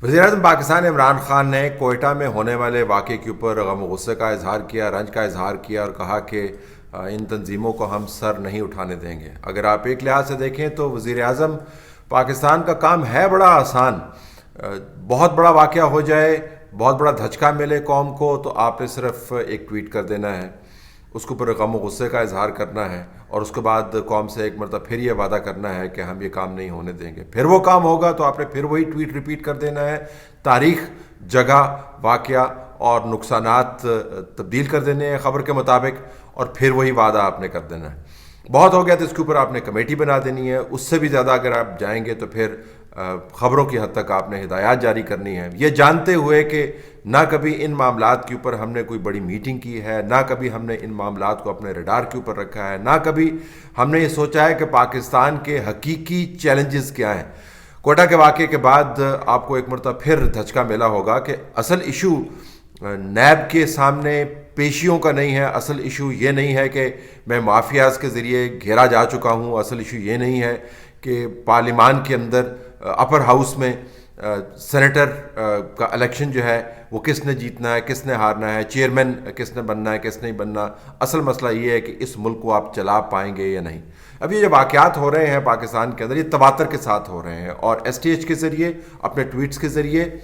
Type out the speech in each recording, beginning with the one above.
वज़ीर-ए-आज़म पाकिस्तान इमरान खान ने कोयटा में होने वाले वाक़े के ऊपर गम और गुस्से का इजहार किया, रंज का इजहार किया और कहा कि इन तंजीमों को हम सर नहीं उठाने देंगे। अगर आप एक लिहाज से देखें तो वज़ीर-ए-आज़म पाकिस्तान का काम है बड़ा आसान। बहुत बड़ा वाक़या हो जाए, बहुत बड़ा धचका मिले कौम को, तो आपने सिर्फ एक ट्वीट कर देना है, उसके ऊपर गम और गुस्से का इजहार करना है और उसके बाद कौम से एक मरतबा फिर ये वादा करना है कि हम ये काम नहीं होने देंगे। फिर वो काम होगा तो आपने फिर वही ट्वीट रिपीट कर देना है, तारीख, जगह, वाक़या और नुकसानात तब्दील कर देने हैं ख़बर के मुताबिक, और फिर वही वादा आपने कर देना है। बहुत हो गया तो इसके ऊपर आपने कमेटी बना देनी है। उससे भी ज़्यादा अगर आप जाएंगे तो फिर ख़बरों की हद तक आपने हिदायत जारी करनी है, ये जानते हुए कि ना कभी इन मामलात के ऊपर हमने कोई बड़ी मीटिंग की है, ना कभी हमने इन मामलात को अपने रडार के ऊपर रखा है, ना कभी हमने ये सोचा है कि पाकिस्तान के हकीकी चैलेंजेस क्या हैं। कोयटा के वाक़े के बाद आपको एक मरतबा फिर धचका मिला होगा कि असल इशू नैब के सामने पेशियों का नहीं है। असल इशू ये नहीं है कि मैं माफियाज़ के ज़रिए घेरा जा चुका हूँ। असल इशू ये नहीं है कि पार्लिमान के अंदर अपर हाउस में सेनेटर का इलेक्शन जो है वो किसने जीतना है, किसने हारना है, चेयरमैन किसने बनना है, किसने नहीं बनना। असल मसला ये है कि इस मुल्क को आप चला पाएंगे या नहीं। अब ये जो वाक़यात हो रहे हैं पाकिस्तान के अंदर, ये तवातर के साथ हो रहे हैं और STH के ज़रिए, अपने ट्वीट्स के ज़रिए,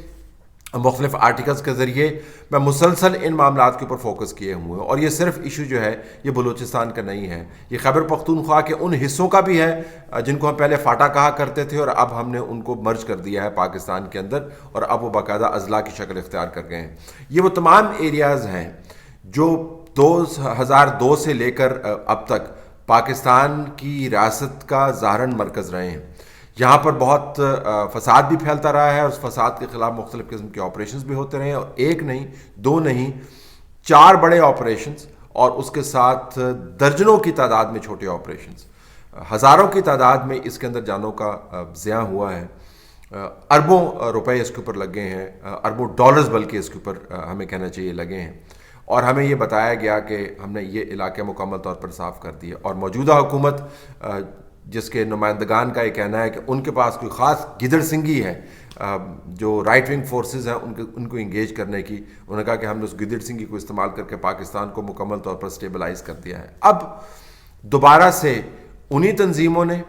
मुख्तलिफ आर्टिकल्स के ज़रिए मैं मुसलसल इन मामलात के ऊपर फोकस किए हुए हैं। और ये सिर्फ इशू जो है ये बलूचिस्तान का नहीं है, ये खैबर पख्तूनख्वा के उन हिस्सों का भी है जिनको हम पहले फाटा कहा करते थे और अब हमने उनको मर्ज कर दिया है पाकिस्तान के अंदर, और अब वो बाकायदा अजला की शक्ल इख्तियार कर गए हैं। ये वो तमाम एरियाज़ हैं जो 2002 से लेकर अब तक पाकिस्तान की रियासत का ज़ाहरन मरकज़ रहे हैं। यहाँ पर बहुत फसाद भी फैलता रहा है और उस फसाद के ख़िलाफ़ मुख्तलिफ़ किस्म के ऑपरेशंस भी होते रहे हैं, और एक नहीं, दो नहीं, 4 बड़े ऑपरेशंस और उसके साथ दर्जनों की तादाद में छोटे ऑपरेशंस, हज़ारों की तादाद में इसके अंदर जानों का ज़िया हुआ है। अरबों रुपए इसके ऊपर लगे हैं, अरबों डॉलर्स बल्कि इसके ऊपर हमें कहना चाहिए लगे हैं। और हमें ये बताया गया कि हमने ये इलाके मुकम्मल तौर पर साफ़ कर दिए, और मौजूदा हुकूमत जिसके नुमाइंदगान का ये कहना है कि उनके पास कोई ख़ास गिदड़ सिंगी है जो राइट विंग फोर्सेस हैं उनको इंगेज करने की, उन्होंने कहा कि हमने उस गिदड़ सिंगी को इस्तेमाल करके पाकिस्तान को मुकम्मल तौर पर स्टेबलाइज कर दिया है। अब दोबारा से उन्हीं तंजीमों ने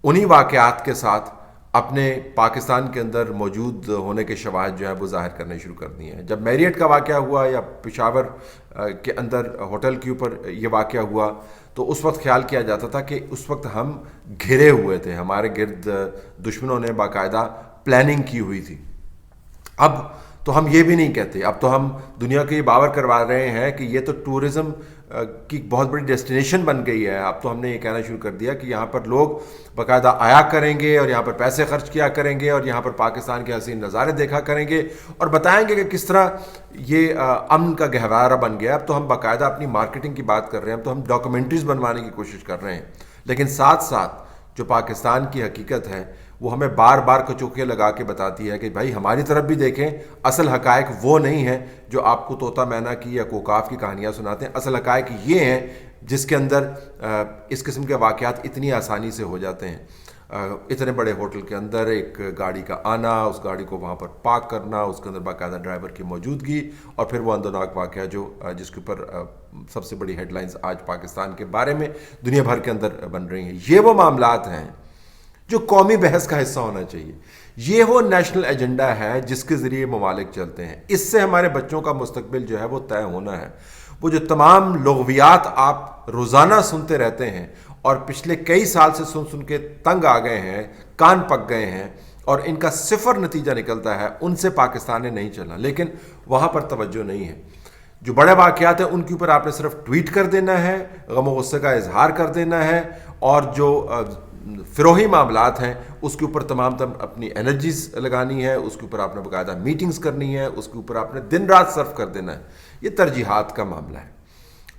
उन्हीं वाक़यात के साथ अपने पाकिस्तान के अंदर मौजूद होने के शवाहिद जो है वो ज़ाहिर करने शुरू कर दिए हैं। जब मैरियट का वाक़या हुआ या पेशावर के अंदर होटल के ऊपर ये वाक़या हुआ तो उस वक्त ख्याल किया जाता था कि उस वक्त हम घिरे हुए थे, हमारे गिर्द दुश्मनों ने बाकायदा प्लानिंग की हुई थी। अब तो हम ये भी नहीं कहते, अब तो हम दुनिया को ये बावर करवा रहे हैं कि ये तो टूरिज़्म की बहुत बड़ी डेस्टिनेशन बन गई है। अब तो हमने ये कहना शुरू कर दिया कि यहाँ पर लोग बाकायदा आया करेंगे और यहाँ पर पैसे खर्च किया करेंगे और यहाँ पर पाकिस्तान के हसीन नज़ारे देखा करेंगे और बताएंगे कि किस तरह ये अमन का गहवारा बन गया। अब तो हम बाकायदा अपनी मार्केटिंग की बात कर रहे हैं, अब तो हम डॉक्यूमेंट्रीज बनवाने की कोशिश कर रहे हैं। लेकिन साथ साथ जो पाकिस्तान की हकीकत है वो हमें बार बार कचौकियाँ लगा के बताती है कि भाई हमारी तरफ भी देखें, असल हकायक वो नहीं है जो आपको तोता मैना की या कोकाफ की कहानियाँ सुनाते हैं। असल हकायक ये हैं जिसके अंदर इस किस्म के वाक़यात इतनी आसानी से हो जाते हैं। इतने बड़े होटल के अंदर एक गाड़ी का आना, उस गाड़ी को वहाँ पर पार्क करना, उसके अंदर बाकायदा ड्राइवर की मौजूदगी, और फिर वो अंदरनाक वाक़या जो जिसके ऊपर सबसे बड़ी हेडलाइंस आज पाकिस्तान के बारे में दुनिया भर के अंदर बन रही हैं। ये वो मामलात हैं जो कौमी बहस का हिस्सा होना चाहिए। ये वो नेशनल एजेंडा है जिसके ज़रिए ममालिक चलते हैं। इससे हमारे बच्चों का मुस्तकबिल जो है वो तय होना है। वो जो तमाम लग़वियात आप रोज़ाना सुनते रहते हैं और पिछले कई साल से सुन सुन के तंग आ गए हैं, कान पक गए हैं और इनका सिफर नतीजा निकलता है, उनसे पाकिस्तान ने नहीं चलना। लेकिन वहाँ पर तवज्जो नहीं है। जो बड़े वाक़यात हैं उनके ऊपर आपने सिर्फ ट्वीट कर देना है, गम और गुस्से का इजहार कर देना है, और जो फ़िरोही मामलात हैं उसके ऊपर तमाम अपनी एनर्जीज लगानी है, उसके ऊपर आपने बाकायदा मीटिंग्स करनी है, उसके ऊपर आपने दिन रात सर्व कर देना है। ये तरजीहात का मामला है।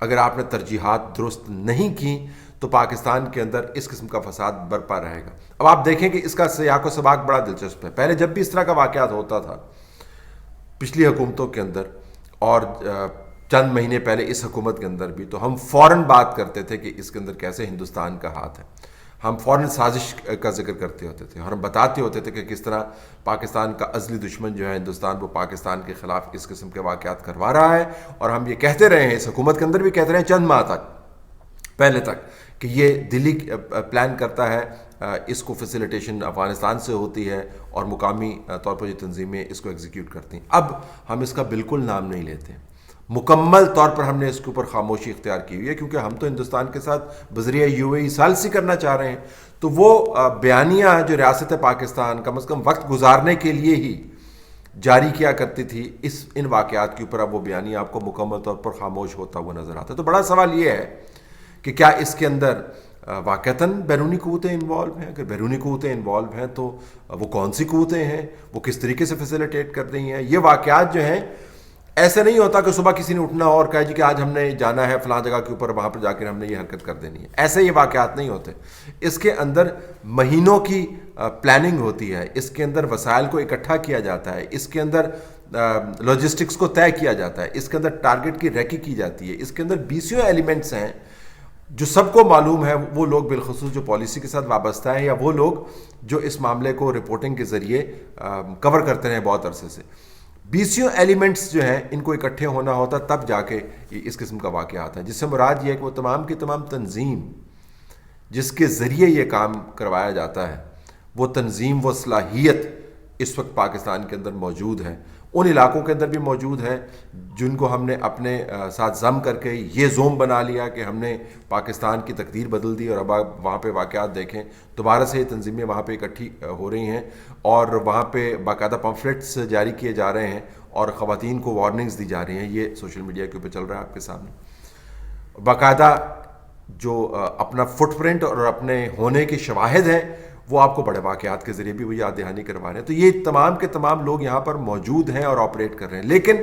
अगर आपने तरजीहात दुरुस्त नहीं की तो पाकिस्तान के अंदर इस किस्म का फसाद बरपा रहेगा। अब आप देखें कि इसका सियाक़ो सबाक़ बड़ा दिलचस्प है। पहले जब भी इस तरह का वाक़यात होता था पिछली हुकूमतों के अंदर और चंद महीने पहले इस हुकूमत के अंदर भी, तो हम फ़ौरन बात करते थे कि इसके अंदर कैसे हिंदुस्तान का हाथ है। ہم فوراً سازش کا ذکر کرتے ہوتے تھے اور ہم بتاتے ہوتے تھے کہ کس طرح پاکستان کا ازلی دشمن جو ہے ہندوستان، وہ پاکستان کے خلاف اس قسم کے واقعات کروا رہا ہے. اور ہم یہ کہتے رہے ہیں، اس حکومت کے اندر بھی کہتے رہے ہیں چند ماہ تک پہلے تک، کہ یہ دلی پلان کرتا ہے، اس کو فیسیلیٹیشن افغانستان سے ہوتی ہے اور مقامی طور پر یہ تنظیمیں اس کو ایگزیکیوٹ کرتی ہیں. اب ہم اس کا بالکل نام نہیں لیتے، مکمل طور پر ہم نے اس کے اوپر خاموشی اختیار کی ہوئی ہے، کیونکہ ہم تو ہندوستان کے ساتھ بذریعہ UAE ثالثی کرنا چاہ رہے ہیں. تو وہ بیانیہ جو ریاست پاکستان کم از کم وقت گزارنے کے لیے ہی جاری کیا کرتی تھی، ان واقعات کے اوپر اب وہ بیانیہ آپ کو مکمل طور پر خاموش ہوتا ہوا نظر آتا ہے. تو بڑا سوال یہ ہے کہ کیا اس کے اندر واقعتاً بیرونی قوتیں انوالو ہیں؟ اگر بیرونی قوتیں انوالو ہیں تو وہ کون سی قوتیں ہیں، وہ کس طریقے سے فیسیلیٹیٹ کر رہی ہیں؟ یہ واقعات جو ہیں، ایسے نہیں ہوتا کہ صبح کسی نے اٹھنا اور کہا جی کہ آج ہم نے جانا ہے فلاں جگہ کے اوپر، وہاں پر جا کر ہم نے یہ حرکت کر دینی ہے. ایسے یہ واقعات نہیں ہوتے. اس کے اندر مہینوں کی پلاننگ ہوتی ہے، اس کے اندر وسائل کو اکٹھا کیا جاتا ہے، اس کے اندر لاجسٹکس کو طے کیا جاتا ہے، اس کے اندر ٹارگٹ کی ریکی کی جاتی ہے، اس کے اندر 20 ایلیمنٹس ہیں جو سب کو معلوم ہے. وہ لوگ بالخصوص جو پالیسی کے ساتھ وابستہ ہیں، یا وہ لوگ جو اس معاملے کو رپورٹنگ کے ذریعے کور کرتے رہے بہت عرصے سے، 20 ایلیمنٹس جو ہیں ان کو اکٹھے ہونا ہوتا، تب جا کے اس قسم کا واقعات ہیں. جس سے مراد یہ ہے کہ وہ تمام کی تمام تنظیم جس کے ذریعے یہ کام کروایا جاتا ہے، وہ تنظیم، وہ صلاحیت اس وقت پاکستان کے اندر موجود ہے، ان علاقوں کے اندر بھی موجود ہے جن کو ہم نے اپنے ساتھ ضم کر کے یہ زوم بنا لیا کہ ہم نے پاکستان کی تقدیر بدل دی. اور اب آپ وہاں پہ واقعات دیکھیں، دوبارہ سے یہ تنظیمیں وہاں پہ اکٹھی ہو رہی ہیں اور وہاں پہ باقاعدہ پمفلٹس جاری کیے جا رہے ہیں اور خواتین کو وارننگز دی جا رہی ہیں. یہ سوشل میڈیا کے اوپر چل رہا ہے آپ کے سامنے. باقاعدہ جو اپنا فٹ پرنٹ اور اپنے ہونے کے شواہد ہیں، وہ آپ کو بڑے واقعات کے ذریعے بھی وہ یاد دہانی کروا رہے ہیں. تو یہ تمام کے تمام لوگ یہاں پر موجود ہیں اور آپریٹ کر رہے ہیں. لیکن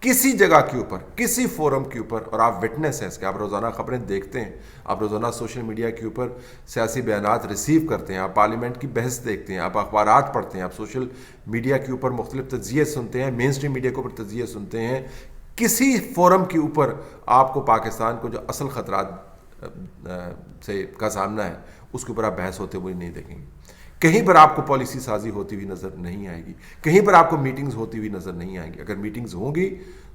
کسی جگہ کے اوپر، کسی فورم کے اوپر، اور آپ وٹنس ہیں اس کے، آپ روزانہ خبریں دیکھتے ہیں، آپ روزانہ سوشل میڈیا کے اوپر سیاسی بیانات ریسیو کرتے ہیں، آپ پارلیمنٹ کی بحث دیکھتے ہیں، آپ اخبارات پڑھتے ہیں، آپ سوشل میڈیا کے اوپر مختلف تجزیے سنتے ہیں، مین اسٹریم میڈیا کے اوپر تجزیے سنتے ہیں. کسی فورم کے اوپر آپ کو پاکستان کو جو اصل خطرات سے کا سامنا ہے اس کے اوپر آپ بحث ہوتے ہوئے نہیں دیکھیں گے. کہیں پر آپ کو پالیسی سازی ہوتی ہوئی نظر نہیں آئے گی، کہیں پر آپ کو میٹنگز ہوتی ہوئی نظر نہیں آئیں گی. اگر میٹنگز ہوں گی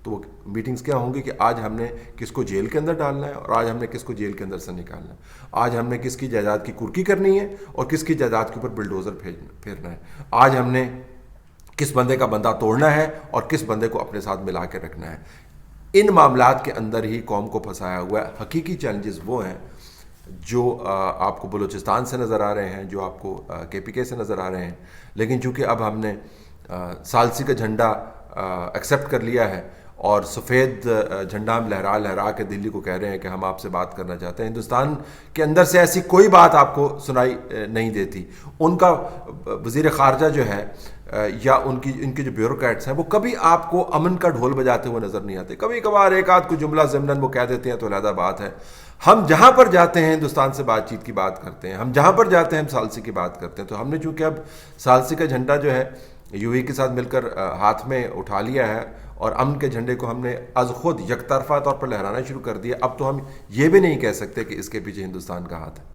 تو وہ میٹنگز کیا ہوں گی کہ آج ہم نے کس کو جیل کے اندر ڈالنا ہے اور آج ہم نے کس کو جیل کے اندر سے نکالنا ہے، آج ہم نے کس کی جائیداد کی کرکی کرنی ہے اور کس کی جائیداد کے اوپر بلڈوزر پھیرنا ہے، آج ہم نے کس بندے کا بندہ توڑنا ہے اور کس بندے کو اپنے ساتھ ملا کے رکھنا ہے. ان معاملات کے اندر ہی قوم کو پھنسایا ہوا ہے. حقیقی چیلنجز وہ ہیں جو آپ کو بلوچستان سے نظر آ رہے ہیں، جو آپ کو KPK سے نظر آ رہے ہیں. لیکن چونکہ اب ہم نے ثالثی کا جھنڈا ایکسیپٹ کر لیا ہے اور سفید جھنڈا ہم لہرا لہرا کے دلی کو کہہ رہے ہیں کہ ہم آپ سے بات کرنا چاہتے ہیں. ہندوستان کے اندر سے ایسی کوئی بات آپ کو سنائی نہیں دیتی. ان کا وزیر خارجہ جو ہے یا ان کے جو بیوروکریٹس ہیں، وہ کبھی آپ کو امن کا ڈھول بجاتے ہوئے نظر نہیں آتے. کبھی کبھار ایک آدھ کو جملہ ضمناً وہ کہہ دیتے ہیں تو علیحدہ بات ہے. ہم جہاں پر جاتے ہیں ہندوستان سے بات چیت کی بات کرتے ہیں، ہم جہاں پر جاتے ہیں ہم ثالثی کی بات کرتے ہیں. تو ہم نے چونکہ اب ثالثی کا جھنڈا جو ہے UAE کے ساتھ مل کر ہاتھ میں اٹھا لیا ہے اور امن کے جھنڈے کو ہم نے از خود یک طرفہ طور پر لہرانا شروع کر دیا. اب تو ہم یہ بھی نہیں کہہ سکتے کہ اس کے پیچھے ہندوستان کا ہاتھ ہے.